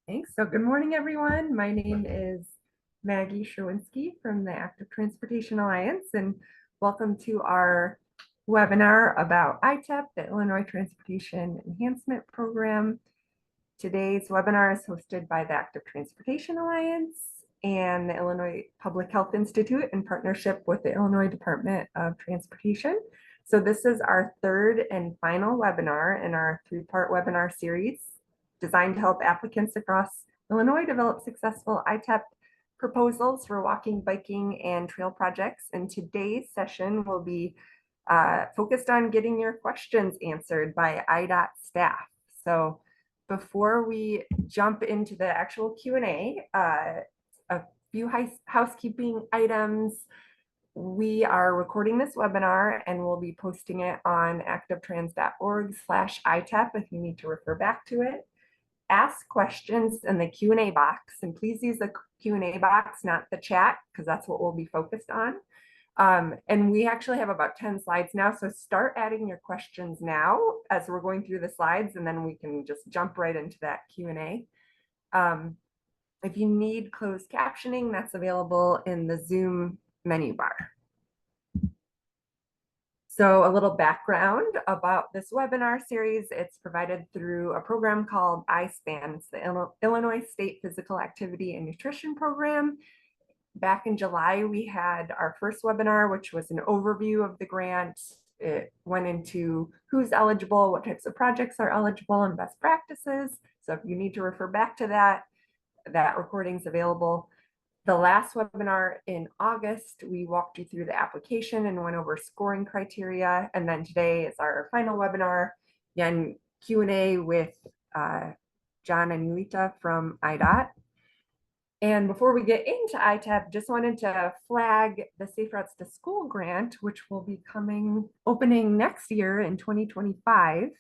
Thanks. So good morning, everyone. My name is Maggie Sherwinski from the Active Transportation Alliance, and welcome to our webinar about ITEP, the Illinois Transportation Enhancement Program. Today's webinar is hosted by the Active Transportation Alliance and the Illinois Public Health Institute in partnership with the Illinois Department of Transportation. So this is our third and final webinar in our three-part webinar series designed to help applicants across Illinois develop successful ITEP proposals for walking, biking, and trail projects. And today's session will be focused on getting your questions answered by IDOT staff. So before we jump into the actual Q&A, a few housekeeping items. We are recording this webinar and we'll be posting it on activetrans.org/ITEP if you need to refer back to it. Ask questions in the Q&A box, and please use the Q&A box, not the chat, because that's what we'll be focused on. And we actually have about 10 slides now, so start adding your questions now as we're going through the slides, and then we can just jump right into that Q&A. If you need closed captioning, that's available in the Zoom menu bar. So a little background about this webinar series. It's provided through a program called ISPAN. It's the Illinois State Physical Activity and Nutrition Program. Back in July, we had our first webinar, which was an overview of the grant. It went into who's eligible, what types of projects are eligible, and best practices. So if you need to refer back to that, that recording's available. The last webinar in August, we walked you through the application and went over scoring criteria. And then today is our final webinar, again, Q&A with John and Yulita from IDOT. And before we get into ITEP, just wanted to flag the Safe Routes to School grant, which will be opening next year in 2025.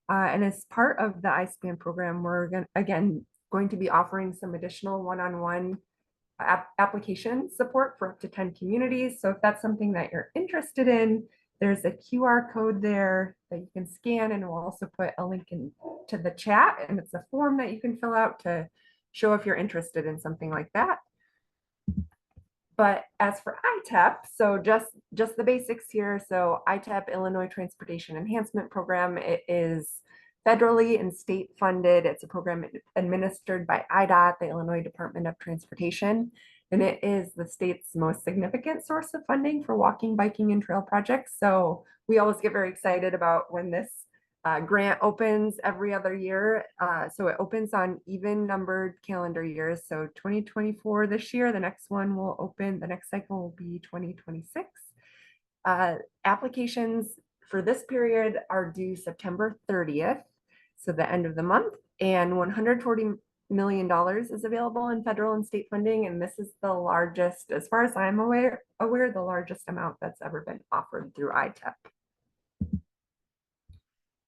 And as part of the ISPAN program, we're going to be offering some additional one-on-one application support for up to 10 communities. So if that's something that you're interested in, there's a QR code there that you can scan, and we'll also put a link into the chat, and it's a form that you can fill out to show if you're interested in something like that. But as for ITEP, so just the basics here. So ITEP, Illinois Transportation Enhancement Program, it is federally and state funded. It's a program administered by IDOT, the Illinois Department of Transportation, and it is the state's most significant source of funding for walking, biking, and trail projects. So we always get very excited about when this grant opens every other year. So it opens on even numbered calendar years. So 2024 this year, the next one will open, the next cycle will be 2026. Applications for this period are due September 30th, so the end of the month, and $140 million is available in federal and state funding. And this is the largest, as far as I'm aware, the largest amount that's ever been offered through ITEP.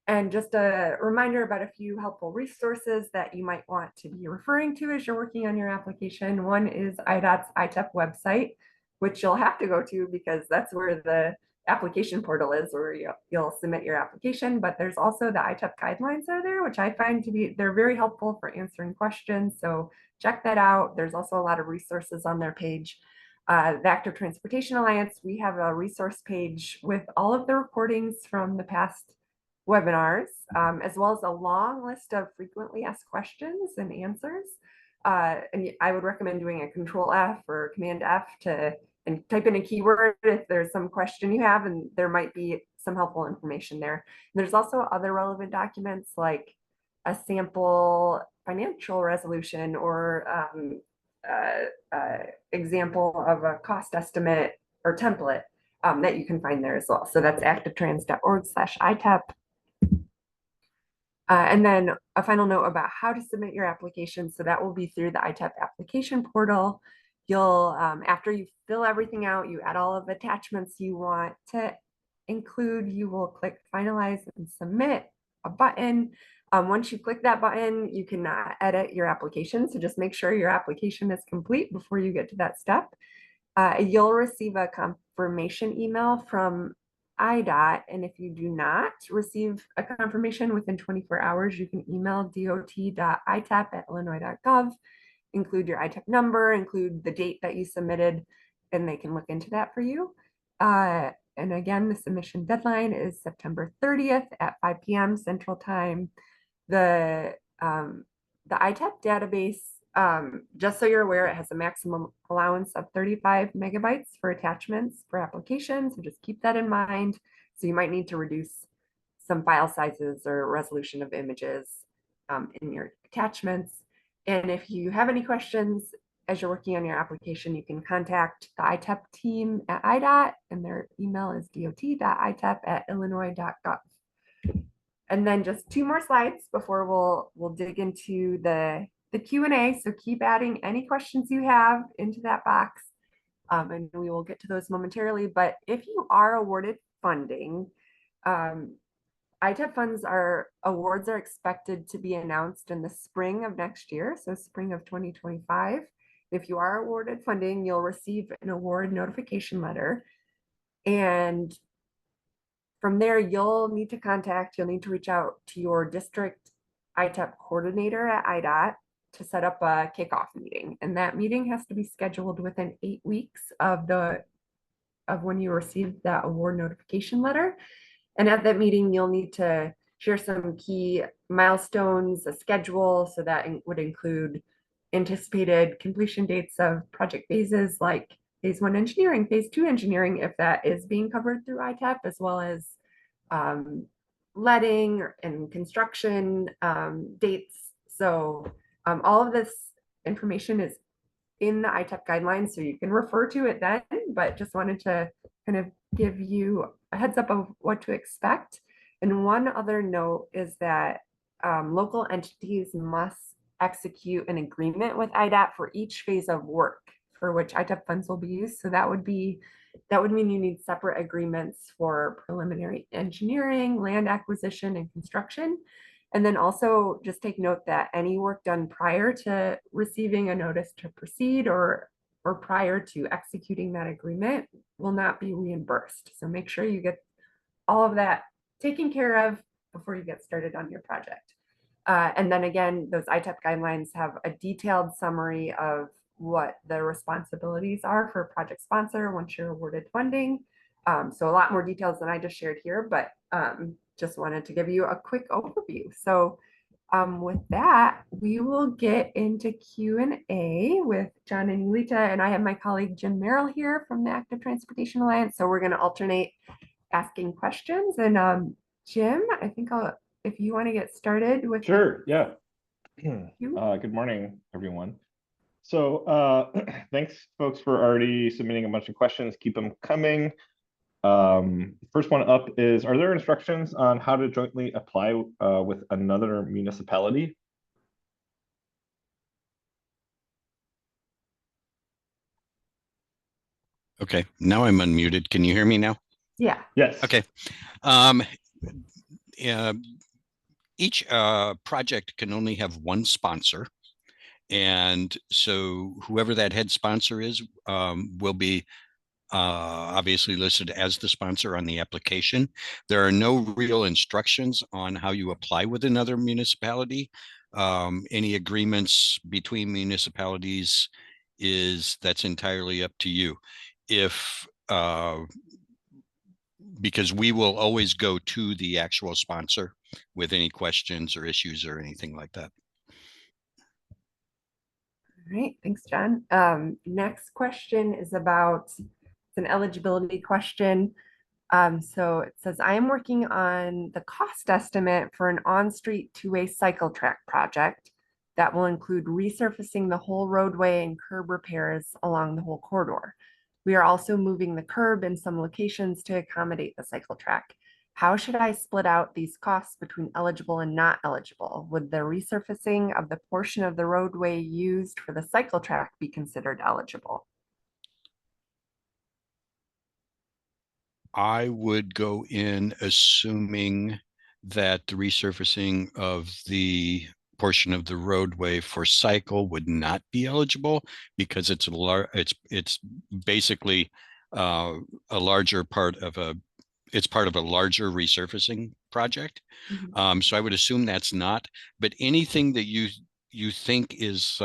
And just a reminder about a few helpful resources that you might want to be referring to as you're working on your application. One is IDOT's ITEP website, which you'll have to go to because that's where the application portal is, where you'll submit your application. But there's also the ITEP guidelines are there, which I find to be, they're very helpful for answering questions. So check that out. There's also a lot of resources on their page. The Active Transportation Alliance, we have a resource page with all of the recordings from the past webinars, as well as a long list of frequently asked questions and answers. And I would recommend doing a Control F or Command F and type in a keyword if there's some question you have, and there might be some helpful information there. And there's also other relevant documents like a sample financial resolution or example of a cost estimate or template that you can find there as well. So that's activetrans.org/ITEP. And then a final note about how to submit your application. So that will be through the ITEP application portal. You'll, after you fill everything out, you add all of the attachments you want to include, you will click finalize and submit a button. Once you click that button, you can edit your application. So just make sure your application is complete before you get to that step. You'll receive a confirmation email from IDOT. And if you do not receive a confirmation within 24 hours, you can email dot.itep@illinois.gov, include your ITEP number, include the date that you submitted, and they can look into that for you. And again, the submission deadline is September 30th at 5 p.m. Central Time. The ITEP database, just so you're aware, it has a maximum allowance of 35 megabytes for attachments for applications. So just keep that in mind. So you might need to reduce some file sizes or resolution of images in your attachments. And if you have any questions as you're working on your application, you can contact the ITEP team at IDOT, and their email is dot.itep@illinois.gov. And then just 2 more slides before we'll dig into the Q&A. So keep adding any questions you have into that box, and we will get to those momentarily. But if you are awarded funding, ITEP awards are expected to be announced in the spring of next year, so spring of 2025. If you are awarded funding, you'll receive an award notification letter. And from there, you'll need to reach out to your district ITEP coordinator at IDOT to set up a kickoff meeting. And that meeting has to be scheduled within 8 weeks of when you receive that award notification letter. And at that meeting, you'll need to share some key milestones, a schedule, so that would include anticipated completion dates of project phases like phase 1 engineering, phase 2 engineering, if that is being covered through ITEP, as well as letting and construction dates. So all of this information is in the ITEP guidelines, so you can refer to it then, but just wanted to kind of give you a heads up of what to expect. And one other note is that local entities must execute an agreement with IDOT for each phase of work for which ITEP funds will be used. So that would mean you need separate agreements for preliminary engineering, land acquisition, and construction. And then also just take note that any work done prior to receiving a notice to proceed or prior to executing that agreement will not be reimbursed. So make sure you get all of that taken care of before you get started on your project. And then again, those ITEP guidelines have a detailed summary of what the responsibilities are for a project sponsor once you're awarded funding. So a lot more details than I just shared here, but just wanted to give you a quick overview. So with that, we will get into Q&A with John and Yulita, and I have my colleague Jim Merrill here from the Active Transportation Alliance. So we're going to alternate asking questions. And Jim, I think if you want to get started with. Sure, yeah. Good morning, everyone. So thanks, folks, for already submitting a bunch of questions. Keep them coming. First one up is, are there instructions on how to jointly apply with another municipality? Okay, now I'm unmuted. Can you hear me now? Yeah. Yes. Okay. Each project can only have one sponsor. And so whoever that head sponsor is will be obviously listed as the sponsor on the application. There are no real instructions on how you apply with another municipality. Any agreements between municipalities that's entirely up to you. Because we will always go to the actual sponsor with any questions or issues or anything like that. All right, thanks, John. Next question is it's an eligibility question. So it says, I am working on the cost estimate for an on-street two-way cycle track project that will include resurfacing the whole roadway and curb repairs along the whole corridor. We are also moving the curb in some locations to accommodate the cycle track. How should I split out these costs between eligible and not eligible? Would the resurfacing of the portion of the roadway used for the cycle track be considered eligible? I would go in assuming that the resurfacing of the portion of the roadway for cycle would not be eligible because it's basically a larger part of a it's part of a larger resurfacing project. Mhm. So I would assume that's not, but anything that you think is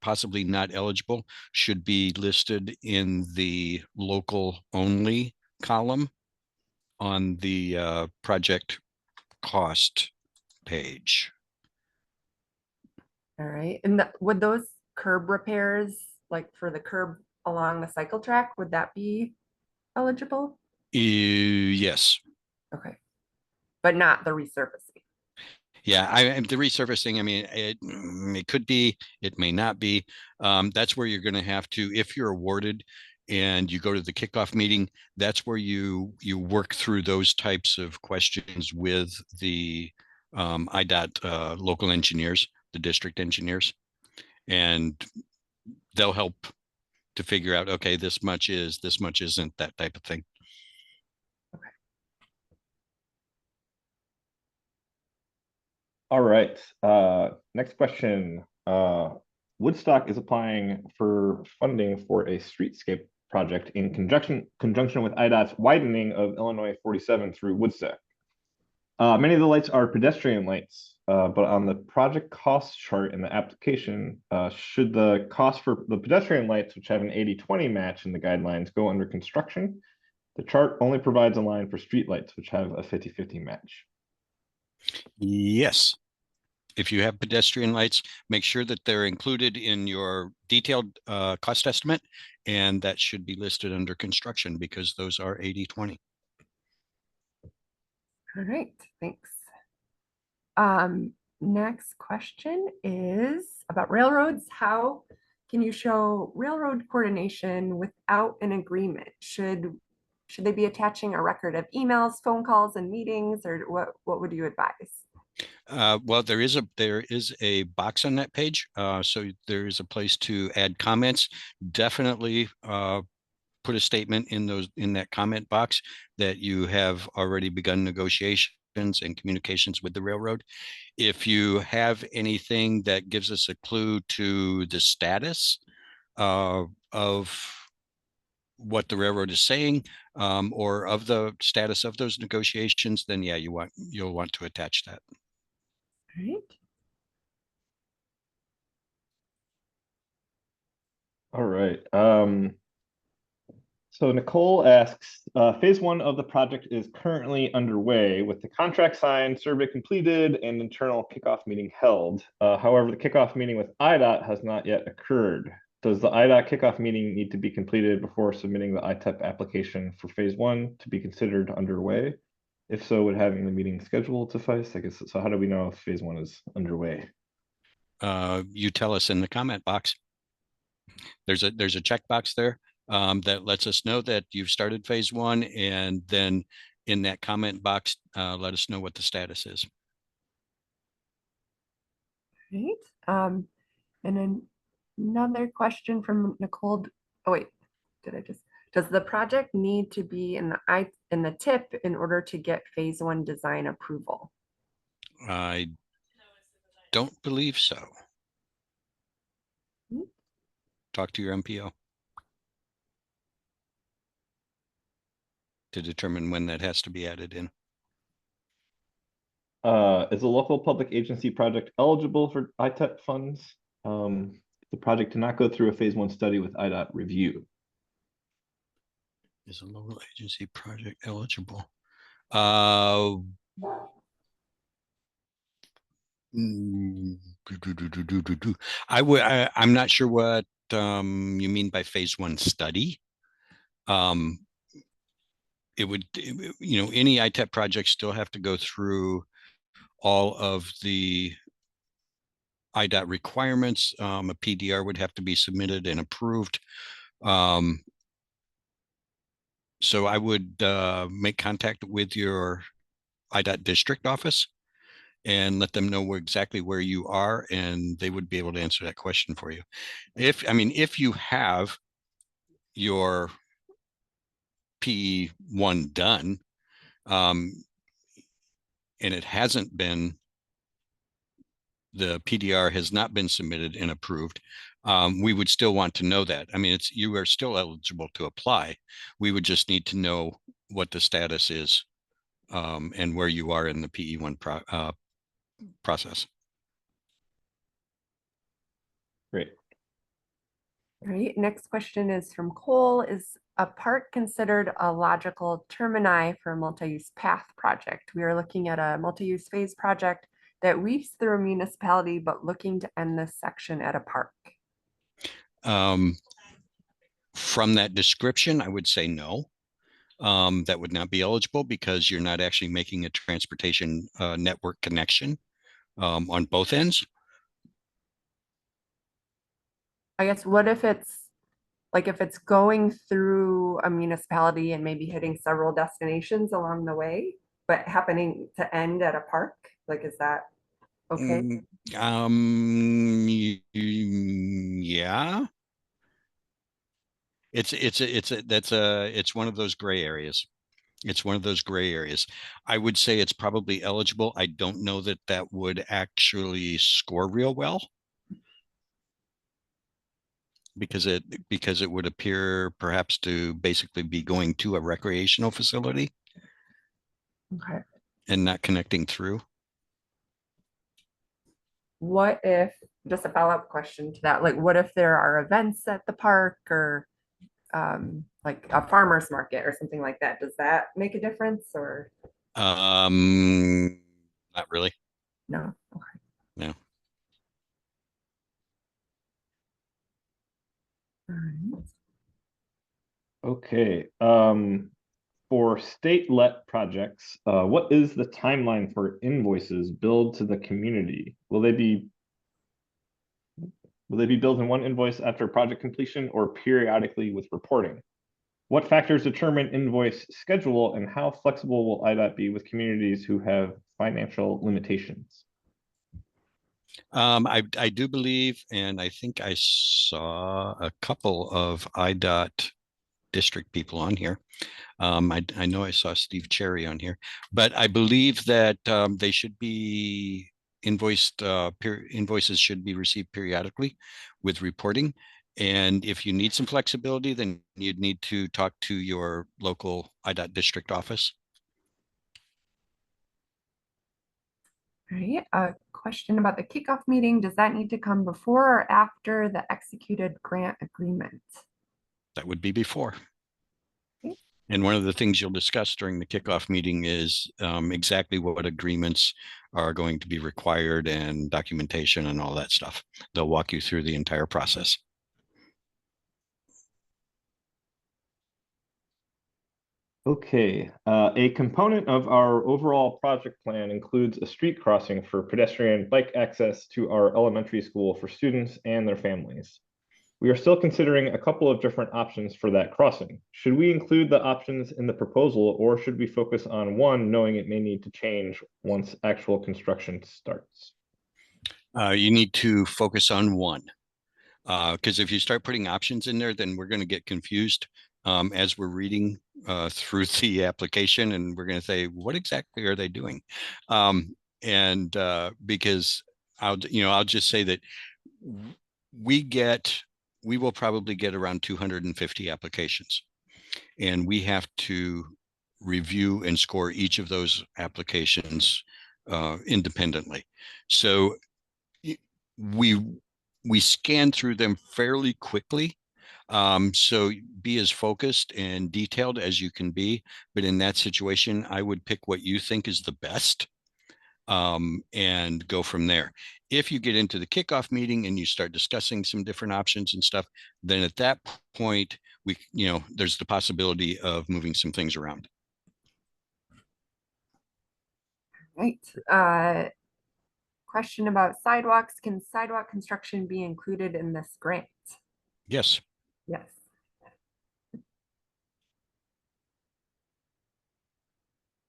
possibly not eligible should be listed in the local only column on the project cost page. All right. And would those curb repairs, like for the curb along the cycle track, would that be eligible? Yes. Okay. But not the resurfacing. Yeah, the resurfacing, I mean, it could be, it may not be. That's where you're going to have to, if you're awarded and you go to the kickoff meeting, that's where you work through those types of questions with the IDOT local engineers, the district engineers, and they'll help to figure out, okay, this much is, this much isn't, that type of thing. All right. Next question. Woodstock is applying for funding for a streetscape project in conjunction with IDOT's widening of Illinois 47 through Woodstock. Many of the lights are pedestrian lights, but on the project cost chart in the application, should the cost for the pedestrian lights, which have an 80-20 match in the guidelines, go under construction? The chart only provides a line for streetlights, which have a 50-50 match. Yes. If you have pedestrian lights, make sure that they're included in your detailed cost estimate, and that should be listed under construction because those are 80-20. All right, thanks. Next question is about railroads. How can you show railroad coordination without an agreement? Should they be attaching a record of emails, phone calls, and meetings, or what would you advise? Well, there is a box on that page, so there is a place to add comments. Definitely put a statement in that comment box that you have already begun negotiations and communications with the railroad. If you have anything that gives us a clue to the status of what the railroad is saying, or of the status of those negotiations, then yeah, you'll want to attach that. All right. All right. So Nicole asks, phase one of the project is currently underway with the contract signed, survey completed, and internal kickoff meeting held. However, the kickoff meeting with IDOT has not yet occurred. Does the IDOT kickoff meeting need to be completed before submitting the ITEP application for phase one to be considered underway? If so, would having the meeting scheduled suffice? I guess, so how do we know if phase one is underway? You tell us in the comment box. There's a checkbox there that lets us know that you've started phase one, and then in that comment box, let us know what the status is. Right. And then another question from Nicole. Oh wait, does the project need to be in the TIP in order to get phase one design approval? I don't believe so. Talk to your MPO to determine when that has to be added in. Is a local public agency project eligible for ITEP funds? The project did not go through a phase one study with IDOT review. Is a local agency project eligible? I'm not sure what you mean by phase one study. It would, any ITEP projects still have to go through all of the IDOT requirements. A PDR would have to be submitted and approved. So I would make contact with your IDOT district office and let them know exactly where you are, and they would be able to answer that question for you. If you have your P1 done, and it hasn't been, the PDR has not been submitted and approved, we would still want to know that. You are still eligible to apply. We would just need to know what the status is and where you are in the PE1 process. Great. All right, next question is from Cole. Is a park considered a logical termini for a multi-use path project? We are looking at a multi-use phase project that weaves through a municipality, but looking to end this section at a park. From that description, I would say no. That would not be eligible because you're not actually making a transportation network connection on both ends. I guess what if it's like if it's going through a municipality and maybe hitting several destinations along the way, but happening to end at a park? Like, is that okay? Yeah. It's one of those gray areas. It's one of those gray areas. I would say it's probably eligible. I don't know that that would actually score real well because it would appear perhaps to basically be going to a recreational facility Okay. and not connecting through. What if, just a follow-up question to that, like what if there are events at the park or like a farmer's market or something like that? Does that make a difference or Not really. no? Okay. No. All right. Okay. For state-let projects, what is the timeline for invoices billed to the community? Will they be billed in one invoice after project completion or periodically with reporting? What factors determine invoice schedule, and how flexible will IDOT be with communities who have financial limitations? I do believe, and I think I saw a couple of IDOT district people on here. I know I saw Steve Cherry on here, but I believe that they should be invoiced. Invoices should be received periodically with reporting. And if you need some flexibility, then you'd need to talk to your local IDOT district office. All right. A question about the kickoff meeting. Does that need to come before or after the executed grant agreement? That would be before. Okay. And one of the things you'll discuss during the kickoff meeting is exactly what agreements are going to be required and documentation and all that stuff. They'll walk you through the entire process. Okay, a component of our overall project plan includes a street crossing for pedestrian bike access to our elementary school for students and their families. We are still considering a couple of different options for that crossing. Should we include the options in the proposal, or should we focus on one, knowing it may need to change once actual construction starts? You need to focus on one, because if you start putting options in there, then we're going to get confused as we're reading through the application, and we're going to say, what exactly are they doing? Because I'll just say that we will probably get around 250 applications, and we have to review and score each of those applications independently. So we scan through them fairly quickly. So be as focused and detailed as you can be, but in that situation, I would pick what you think is the best and go from there. If you get into the kickoff meeting and you start discussing some different options and stuff, then at that point, there's the possibility of moving some things around. Right. Question about sidewalks. Can sidewalk construction be included in this grant? Yes. Yes.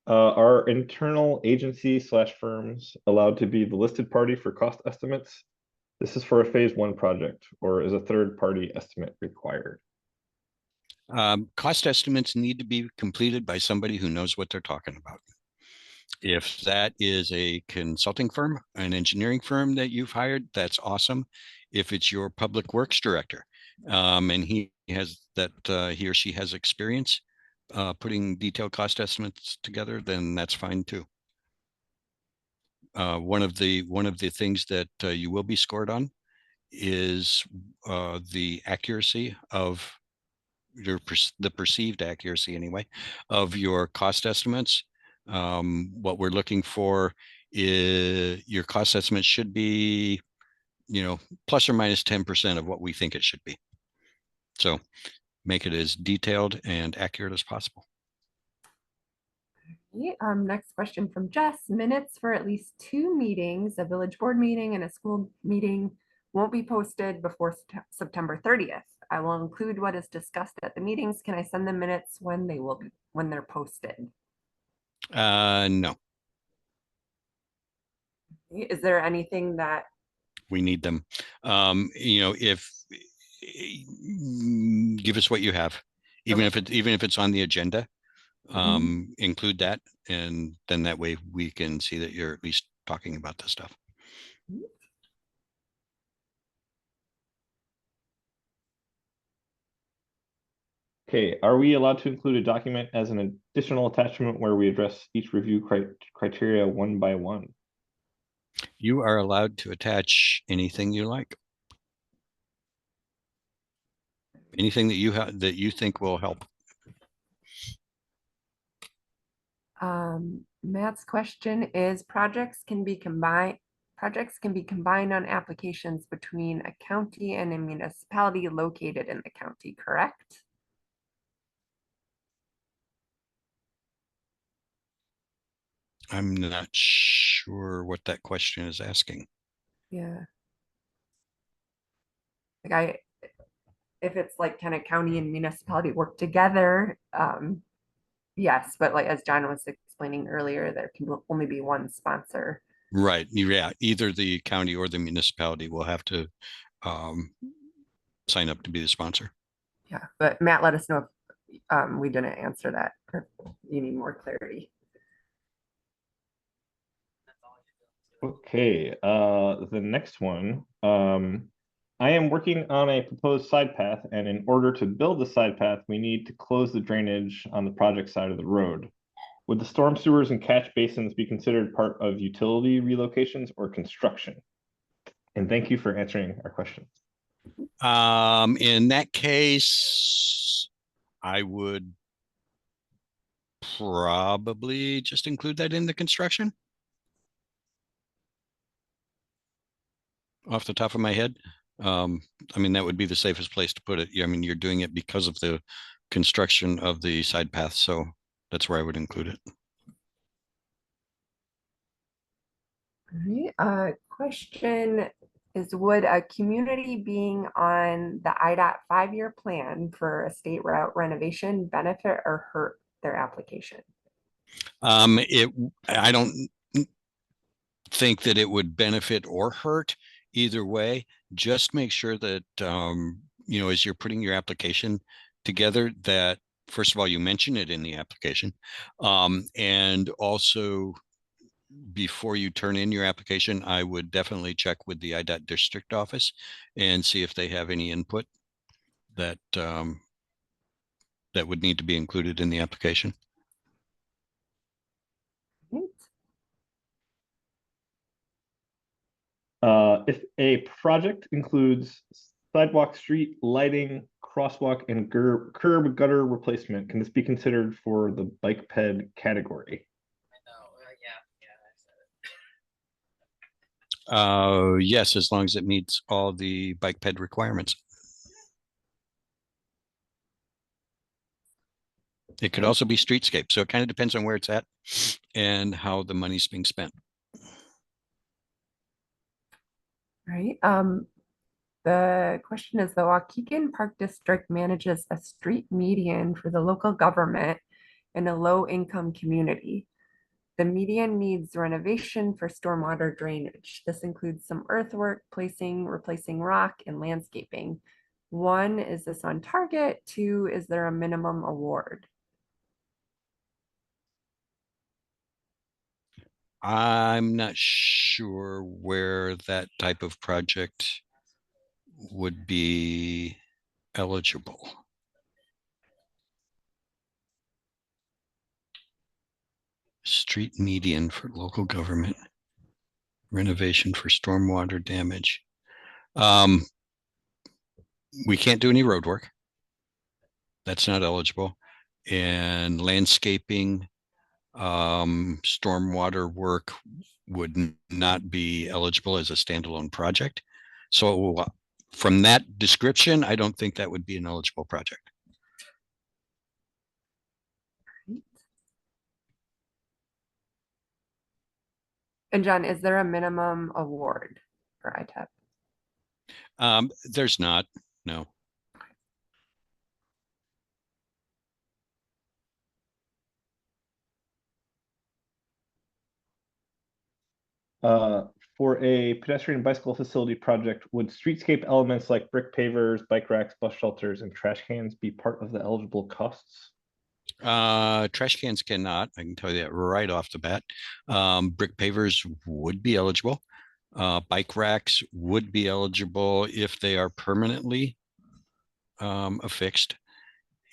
Are internal agency / firms allowed to be the listed party for cost estimates? This is for a phase 1 project, or is a third party estimate required? Cost estimates need to be completed by somebody who knows what they're talking about. If that is a consulting firm, an engineering firm that you've hired, that's awesome. If it's your public works director and he or she has experience, putting detailed cost estimates together, then that's fine too. One of the things that you will be scored on is the accuracy of the perceived accuracy anyway of your cost estimates. What we're looking for is your cost estimate should be, plus or minus 10% of what we think it should be. So make it as detailed and accurate as possible. Next question from Jess. Minutes for at least 2 meetings, a village board meeting and a school meeting, won't be posted before September 30th. I will include what is discussed at the meetings. Can I send the minutes when they're posted? No. Is there anything that we need them? If give us what you have, even if it's on the agenda, include that, and then that way we can see that you're at least talking about this stuff. Okay, are we allowed to include a document as an additional attachment where we address each review criteria one by one? You are allowed to attach anything you like. Anything that you have that you think will help. Matt's question is projects can be combined on applications between a county and a municipality located in the county, correct? I'm not sure what that question is asking. Yeah. Like if it's like, can a county and municipality work together? Yes, but like as John was explaining earlier, there can only be one sponsor. Right. Yeah. Either the county or the municipality will have to sign up to be the sponsor. Yeah, but Matt, let us know if we didn't answer that or you need more clarity. Okay, the next one. I am working on a proposed side path, and in order to build the side path, we need to close the drainage on the project side of the road. Would the storm sewers and catch basins be considered part of utility relocations or construction? And thank you for answering our questions. In that case, I would probably just include that in the construction. Off the top of my head. I mean, that would be the safest place to put it. I mean, you're doing it because of the construction of the side path. So that's where I would include it. All right. Question is, would a community being on the IDOT 5-year plan for a state route renovation benefit or hurt their application? I don't think that it would benefit or hurt either way. Just make sure that, as you're putting your application together, that first of all, you mention it in the application. And also before you turn in your application, I would definitely check with the IDOT district office and see if they have any input that that would need to be included in the application. If a project includes sidewalk, street lighting, crosswalk, and curb gutter replacement, can this be considered for the bike ped category? Yes, as long as it meets all the bike ped requirements. It could also be streetscape. So it kind of depends on where it's at and how the money's being spent. Right. The question is, the Waukegan Park District manages a street median for the local government in a low-income community. The median needs renovation for stormwater drainage. This includes some earthwork, replacing rock, and landscaping. 1, is this on target? 2, is there a minimum award? I'm not sure where that type of project would be eligible. Street median for local government. Renovation for stormwater damage. We can't do any road work. That's not eligible. And landscaping, stormwater work would not be eligible as a standalone project. So from that description, I don't think that would be an eligible project. And John, is there a minimum award for ITEP? There's not, no. For a pedestrian bicycle facility project, would streetscape elements like brick pavers, bike racks, bus shelters, and trash cans be part of the eligible costs? Trash cans cannot, I can tell you that right off the bat. Brick pavers would be eligible. Bike racks would be eligible if they are permanently affixed.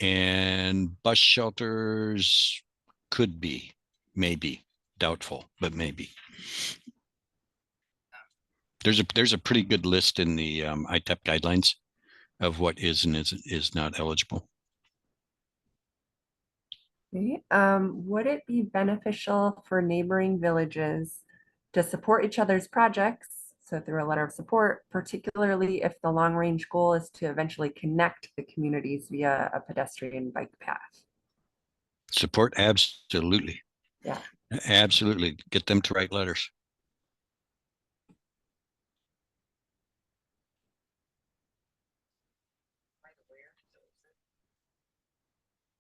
And bus shelters could be, maybe, doubtful, but maybe. There's a pretty good list in the ITEP guidelines of what is and is not eligible. Okay. Would it be beneficial for neighboring villages to support each other's projects? So through a letter of support, particularly if the long range goal is to eventually connect the communities via a pedestrian bike path. Support, absolutely. Yeah. Absolutely. Get them to write letters.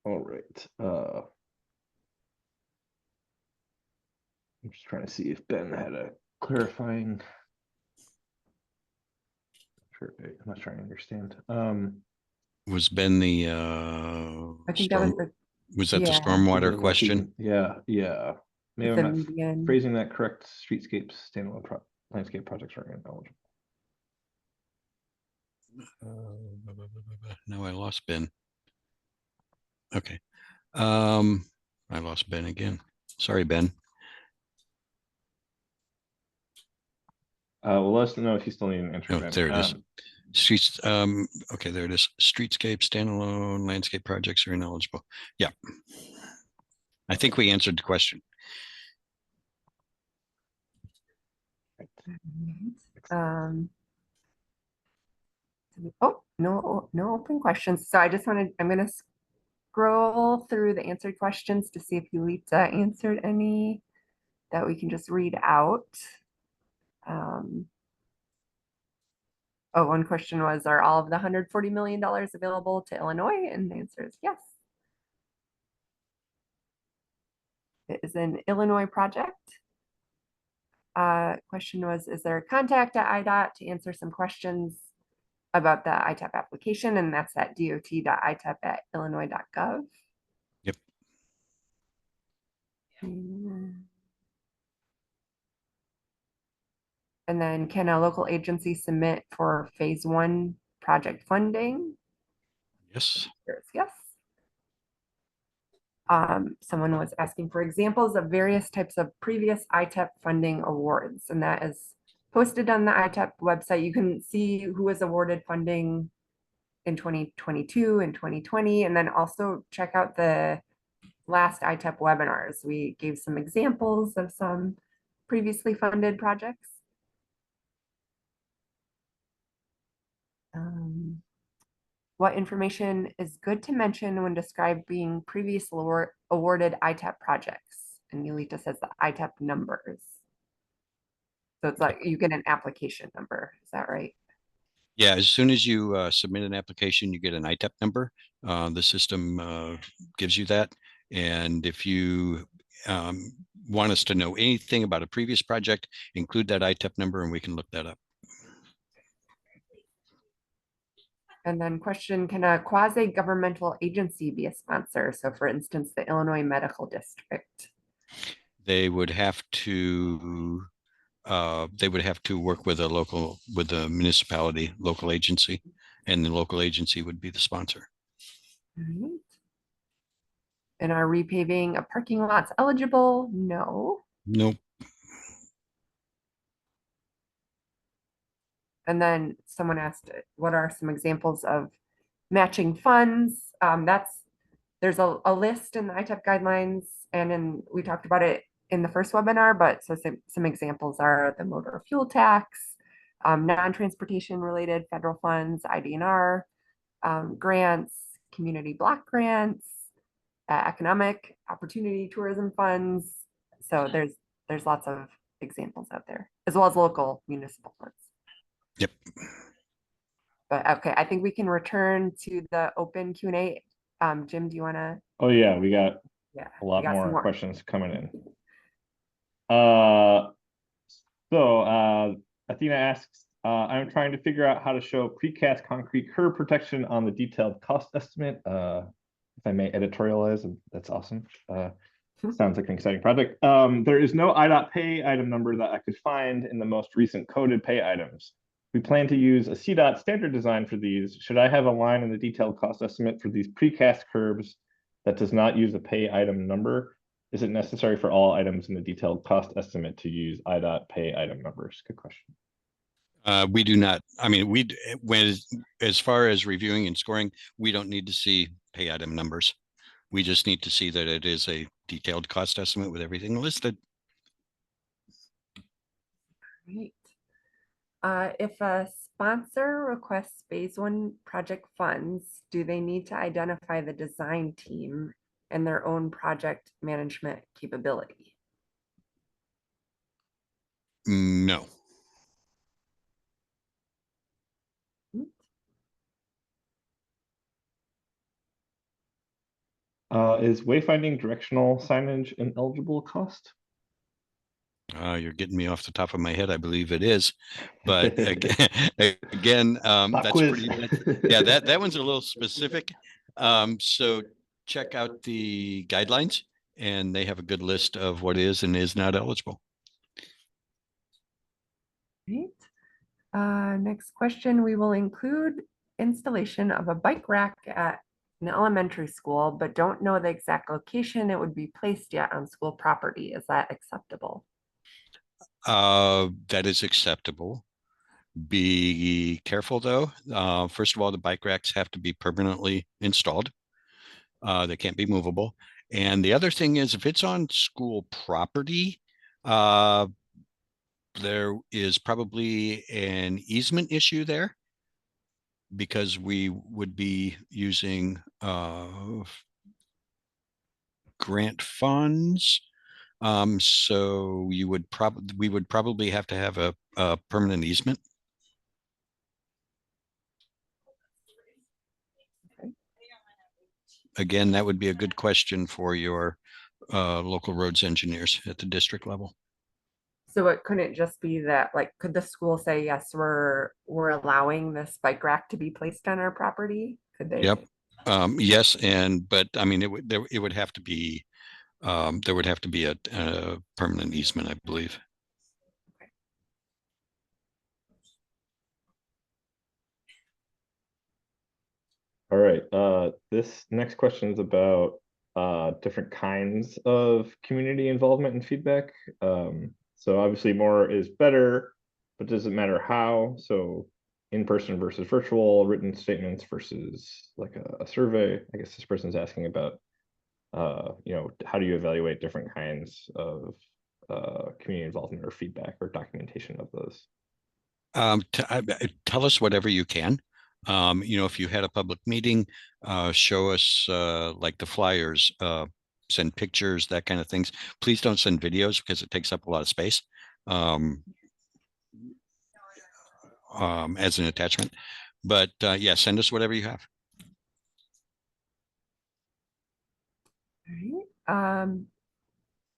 All right. I'm just trying to see if Ben had a clarifying. Sure, I'm not trying to understand. Was Ben the I think that was that the stormwater question? Yeah. Maybe the I'm not median. phrasing that correct. Streetscapes, standalone landscape projects are ineligible. No, I lost Ben. Okay. I lost Ben again. Sorry, Ben. Well, let us know if you still need an answer. Oh, Ben. there it is. Streets. Okay, there it is. Streetscape, standalone landscape projects are ineligible. Yeah. I think we answered the question. Oh, no open questions. So I just wanted, I'm going to scroll through the answered questions to see if Yulita answered any that we can just read out. One question was, are all of the $140 million available to Illinois? And the answer is yes. It is an Illinois project. Question was, is there a contact at IDOT to answer some questions about the ITEP application? And that's at dot.itep@illinois.gov. Yep. And then can a local agency submit for phase 1 project funding? Yes. Yes. Someone was asking for examples of various types of previous ITEP funding awards, and that is posted on the ITEP website. You can see who was awarded funding in 2022 and 2020, and then also check out the last ITEP webinars. We gave some examples of some previously funded projects. What information is good to mention when describing previously awarded ITEP projects? And Yulita says the ITEP numbers. So it's like you get an application number. Is that right? Yeah, as soon as you submit an application, you get an ITEP number. The system gives you that. And if you want us to know anything about a previous project, include that ITEP number and we can look that up. And then question, can a quasi-governmental agency be a sponsor? So for instance, the Illinois Medical District. They would have to work with a municipality, local agency, and the local agency would be the sponsor. All right. And are repaving of parking lots eligible? No. Nope. And then someone asked, what are some examples of matching funds? There's a list in the ITEP guidelines, and we talked about it in the first webinar, but so some examples are the motor fuel tax, non-transportation related federal funds, IDNR, grants, community block grants, economic opportunity tourism funds. So there's lots of examples out there, as well as local municipal funds. Yep. But okay, I think we can return to the open Q&A. Jim, do you want to? Oh yeah, we got a lot we got some more questions coming in. Athena asks, I'm trying to figure out how to show precast concrete curb protection on the detailed cost estimate. If I may editorialize, that's awesome. Sounds like an exciting project. There is no IDOT pay item number that I could find in the most recent coded pay items. We plan to use a CDOT standard design for these. Should I have a line in the detailed cost estimate for these precast curbs that does not use a pay item number? Is it necessary for all items in the detailed cost estimate to use IDOT pay item numbers? Good question. We do not. I mean, as far as reviewing and scoring, we don't need to see pay item numbers. We just need to see that it is a detailed cost estimate with everything listed. Great. If a sponsor requests phase 1 project funds, do they need to identify the design team and their own project management capability? No. Is wayfinding directional signage an eligible cost? You're getting me off the top of my head. I believe it is, but again, that's quiz. yeah, that one's a little specific. So check out the guidelines, and they have a good list of what is and is not eligible. Great. Next question, we will include installation of a bike rack at an elementary school, but don't know the exact location it would be placed yet on school property. Is that acceptable? That is acceptable. Be careful though. First of all, the bike racks have to be permanently installed. They can't be movable. And the other thing is, if it's on school property, there is probably an easement issue there, because we would be using grant funds. So we would probably have to have a permanent easement. Again, that would be a good question for your local roads engineers at the district level. So it couldn't just be that, like, could the school say, yes, we're allowing this bike rack to be placed on our property? Could they? Yep. Yes, but I mean, it would have to be there would have to be a permanent easement, I believe. All right. This next question is about different kinds of community involvement and feedback. So obviously more is better, but does it matter how? So in-person versus virtual, written statements versus like a survey. I guess this person's asking about, how do you evaluate different kinds of community involvement or feedback or documentation of those? Tell us whatever you can. If you had a public meeting, show us like the flyers, send pictures, that kind of things. Please don't send videos because it takes up a lot of space as an attachment. But yeah, send us whatever you have. All right.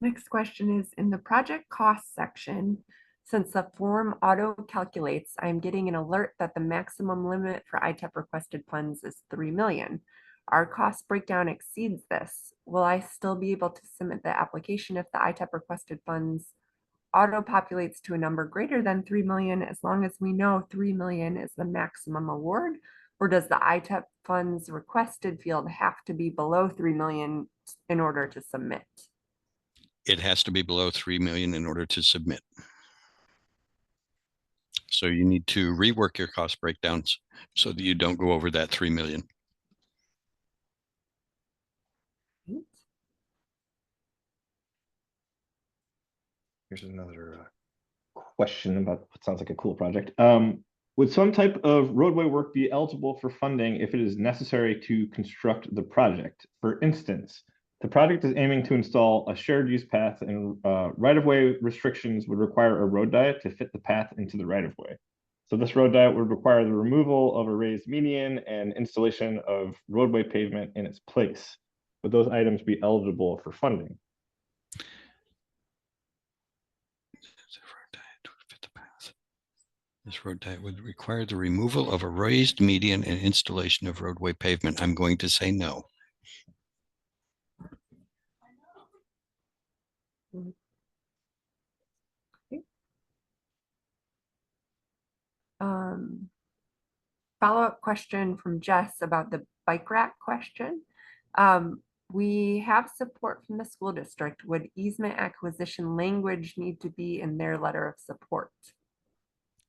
Next question is, in the project cost section, since the form auto calculates, I'm getting an alert that the maximum limit for ITEP requested funds is 3 million. Our cost breakdown exceeds this. Will I still be able to submit the application if the ITEP requested funds auto populates to a number greater than 3 million, as long as we know 3 million is the maximum award? or does the ITEP funds requested field have to be below 3 million in order to submit? It has to be below 3 million in order to submit. So you need to rework your cost breakdowns so that you don't go over that 3 million. Here's another question about what sounds like a cool project. Would some type of roadway work be eligible for funding if it is necessary to construct the project? For instance, the project is aiming to install a shared use path, and right-of-way restrictions would require a road diet to fit the path into the right-of-way. So this road diet would require the removal of a raised median and installation of roadway pavement in its place. Would those items be eligible for funding? This road diet would require the removal of a raised median and installation of roadway pavement. I'm going to say no. Follow-up question from Jess about the bike rack question. We have support from the school district. Would easement acquisition language need to be in their letter of support?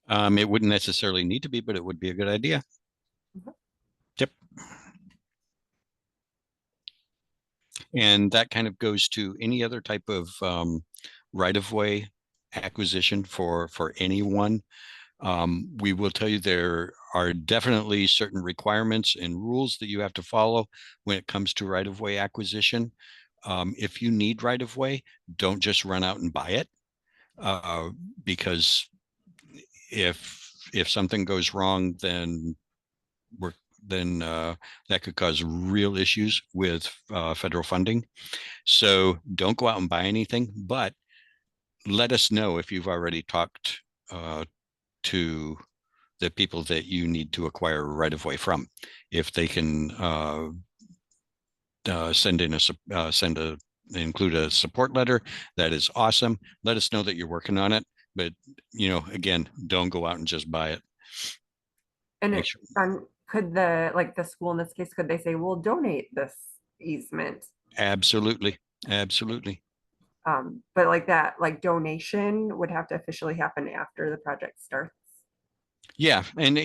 It wouldn't necessarily need to be, but it would be a good idea. Yep. And that kind of goes to any other type of right-of-way acquisition for anyone. We will tell you there are definitely certain requirements and rules that you have to follow when it comes to right-of-way acquisition. If you need right-of-way, don't just run out and buy it, because if something goes wrong, then that could cause real issues with federal funding. So don't go out and buy anything, but let us know if you've already talked to the people that you need to acquire right of way from. If they can include a support letter, that is awesome. Let us know that you're working on it, but again, don't go out and just buy it. And could the school in this case, could they say, we'll donate this easement? Absolutely. But like donation would have to officially happen after the project starts. Yeah, and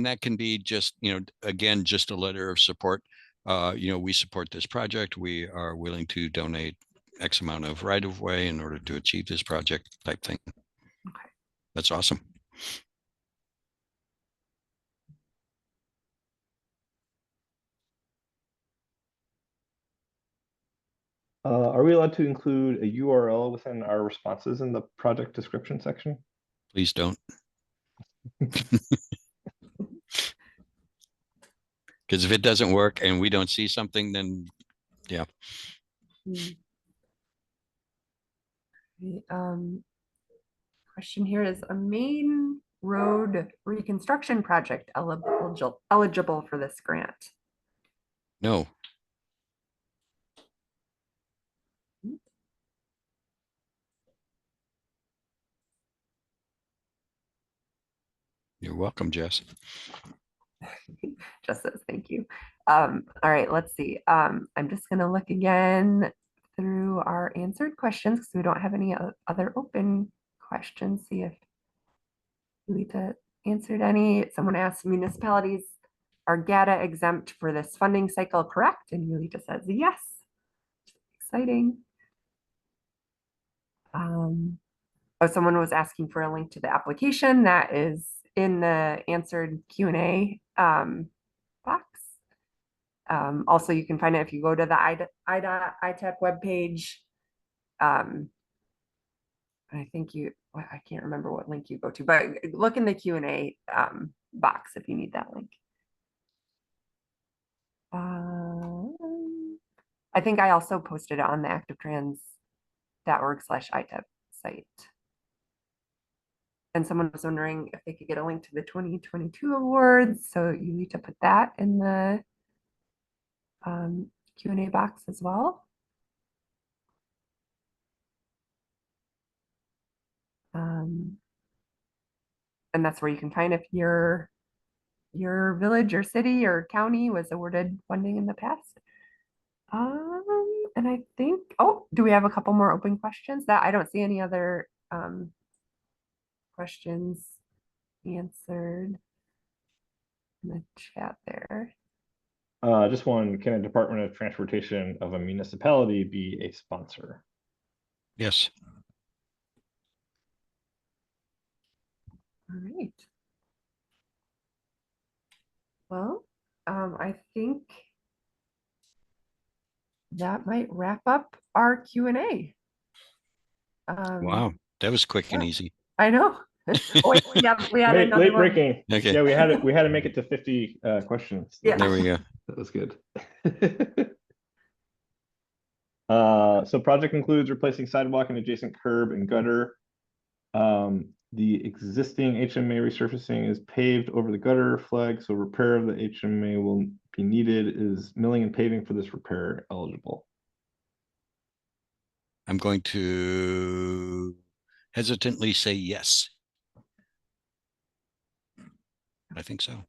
that can be just, again, just a letter of support. We support this project. We are willing to donate X amount of right of way in order to achieve this project type thing. Okay. That's awesome. Are we allowed to include a URL within our responses in the project description section? Please don't. Because if it doesn't work and we don't see something, then yeah. Question here is, a main road reconstruction project eligible for this grant? No. You're welcome, Jess. Just says thank you. All right, let's see. I'm just going to look again through our answered questions because we don't have any other open questions. See if Lita answered any. Someone asked, municipalities are GATA exempt for this funding cycle, correct? And Yulita says yes. Exciting. Someone was asking for a link to the application that is in the answered Q&A box. Also, you can find it if you go to the IDOT ITEP webpage. I think I can't remember what link you go to, but look in the Q&A box if you need that link. I think I also posted it on the activetrans.org/ITEP site. And someone was wondering if they could get a link to the 2022 awards. So you need to put that in the Q&A box as well. And that's where you can find if you're your village or city or county was awarded funding in the past. And I think, oh, do we have a couple more open questions? That I don't see any other questions answered in the chat there. Just one, can a Department of Transportation of a municipality be a sponsor? Yes. All right. Well, I think that might wrap up our Q&A. Wow, that was quick and yeah. easy. I know. Wait, we had another late one. breaking. Okay. Yeah, we had to make it to 50 questions. Yeah. There we go. That was good. So project includes replacing sidewalk and adjacent curb and gutter. The existing HMA resurfacing is paved over the gutter flag, so repair of the HMA will be needed. Is milling and paving for this repair eligible? I'm going to hesitantly say yes. I think so.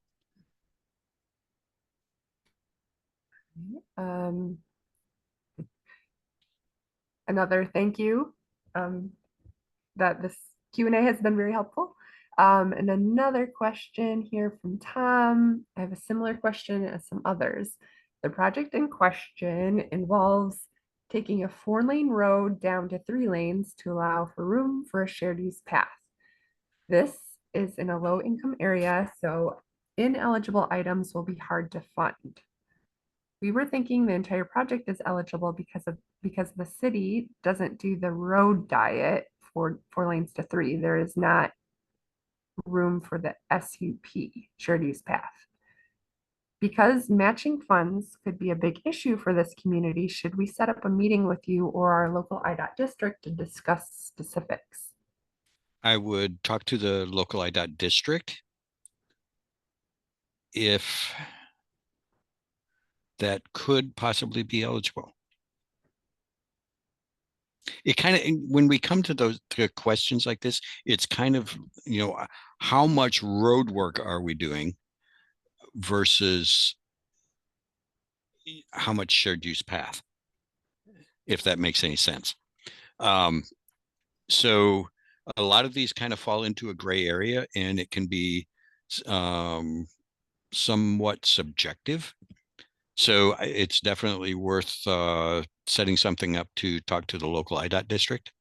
Another thank you. That this Q&A has been very helpful. And another question here from Tom. I have a similar question as some others. The project in question involves taking a 4-lane road down to 3 lanes to allow for room for a shared use path. This is in a low income area, so ineligible items will be hard to fund. We were thinking the entire project is eligible because the city doesn't do the road diet for 4 lanes to 3. There is not room for the SUP, shared use path. Because matching funds could be a big issue for this community, should we set up a meeting with you or our local IDOT district to discuss specifics? I would talk to the local IDOT district if that could possibly be eligible. It kind of, when we come to those questions like this, it's kind of, you know, how much road work are we doing versus how much shared use path, if that makes any sense. So a lot of these kind of fall into a gray area, and it can be somewhat subjective. So it's definitely worth setting something up to talk to the local IDOT district.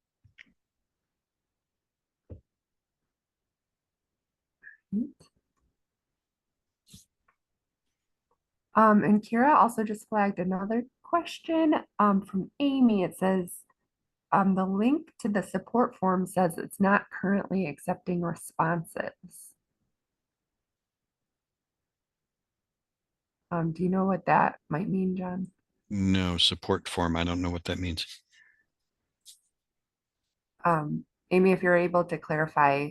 And Kira also just flagged another question from Amy. It says, the link to the support form says it's not currently accepting responses. Do you know what that might mean, John? No, support form. I don't know what that means. Amy, if you're able to clarify.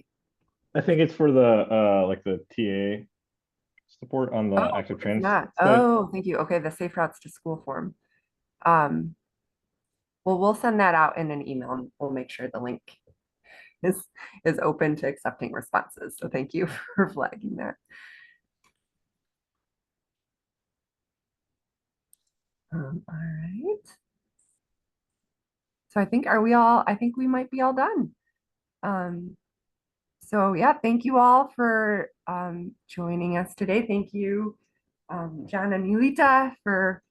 I think it's for the like the TA support on the active trans. Oh, thank you. Okay, the safe routes to school form. Well, we'll send that out in an email and we'll make sure the link is open to accepting responses. So thank you for flagging that. All right. So I think I think we might be all done. So yeah, thank you all for joining us today. Thank you, John and Yulita, for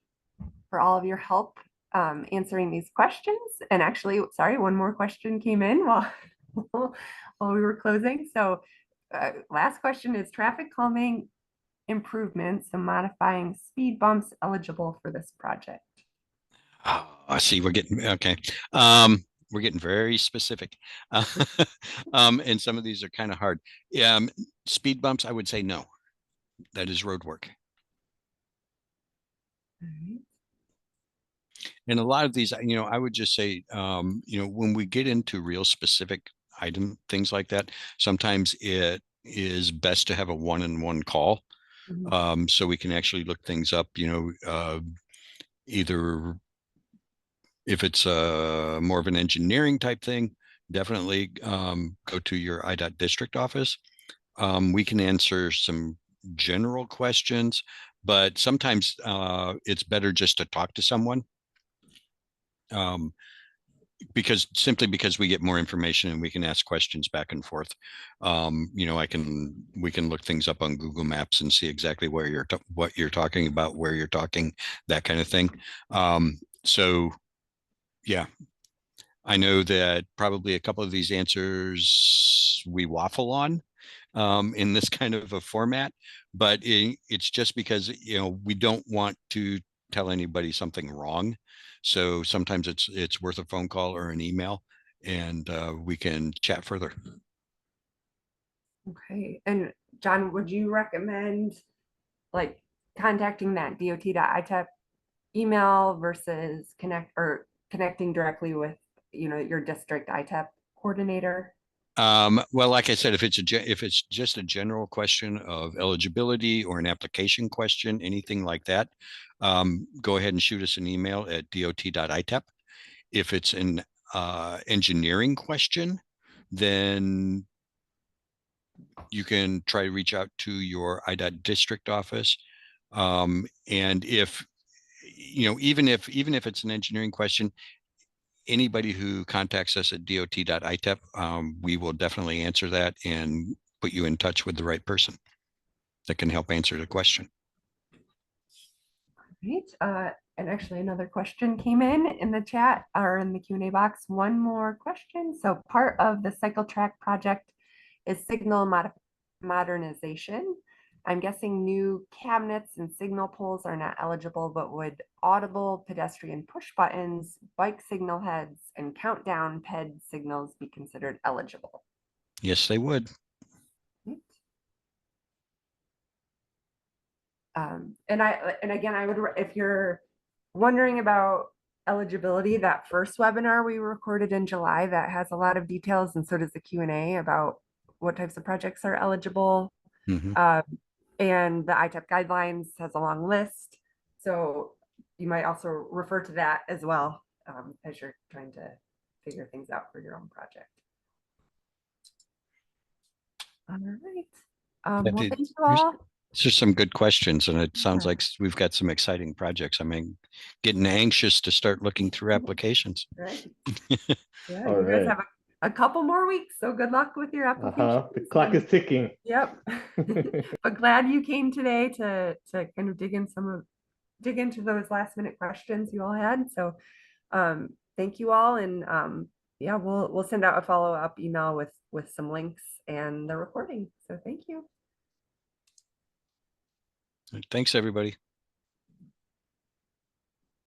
all of your help answering these questions. And actually, sorry, one more question came in while while we were closing. So last question is traffic calming improvements and modifying speed bumps eligible for this project? Oh, I see. We're getting okay. We're getting very specific. And some of these are kind of hard. Speed bumps, I would say no. That is road work. Right. And a lot of these, you know, I would just say, you know, when we get into real specific things like that, sometimes it is best to have a one-on-one call. Mm-hmm. So we can actually look things up, you know, either if it's more of an engineering type thing, definitely go to your IDOT district office. We can answer some general questions, but sometimes it's better just to talk to someone. Simply because we get more information and we can ask questions back and forth. You know, we can look things up on Google Maps and see exactly what you're talking about, where you're talking, that kind of thing. So yeah, I know that probably a couple of these answers we waffle on in this kind of a format, but it's just because, you know, we don't want to tell anybody something wrong. So sometimes it's worth a phone call or an email, and we can chat further. Okay. And John, would you recommend like contacting that dot.itep email versus connecting directly with, you know, your district ITEP coordinator? Well, like I said, if it's just a general question of eligibility or an application question, anything like that, go ahead and shoot us an email at dot.itep. If it's an engineering question, then you can try to reach out to your IDOT district office. And if, you know, even if it's an engineering question, anybody who contacts us at dot.itep, we will definitely answer that and put you in touch with the right person that can help answer the question. Right. And actually another question came in the chat or in the Q&A box. One more question. So part of the cycle track project is signal modernization. I'm guessing new cabinets and signal poles are not eligible, but would audible pedestrian push buttons, bike signal heads, and countdown ped signals be considered eligible? Yes, they would. And again, I would, if you're wondering about eligibility, that first webinar we recorded in July, that has a lot of details, and so does the Q&A about what types of projects are eligible. And the ITEP guidelines has a long list. So you might also refer to that as well as you're trying to figure things out for your own project. All right. Well, thank you all. These are some good questions, and it sounds like we've got some exciting projects. I mean, getting anxious to start looking through applications. Right. Yeah, you guys have a couple more weeks, so good luck with your application. The clock is ticking. Yep. But glad you came today to kind of dig into those last minute questions you all had. So thank you all, and yeah, we'll send out a follow-up email with some links and the recording. So thank you. Thanks, everybody.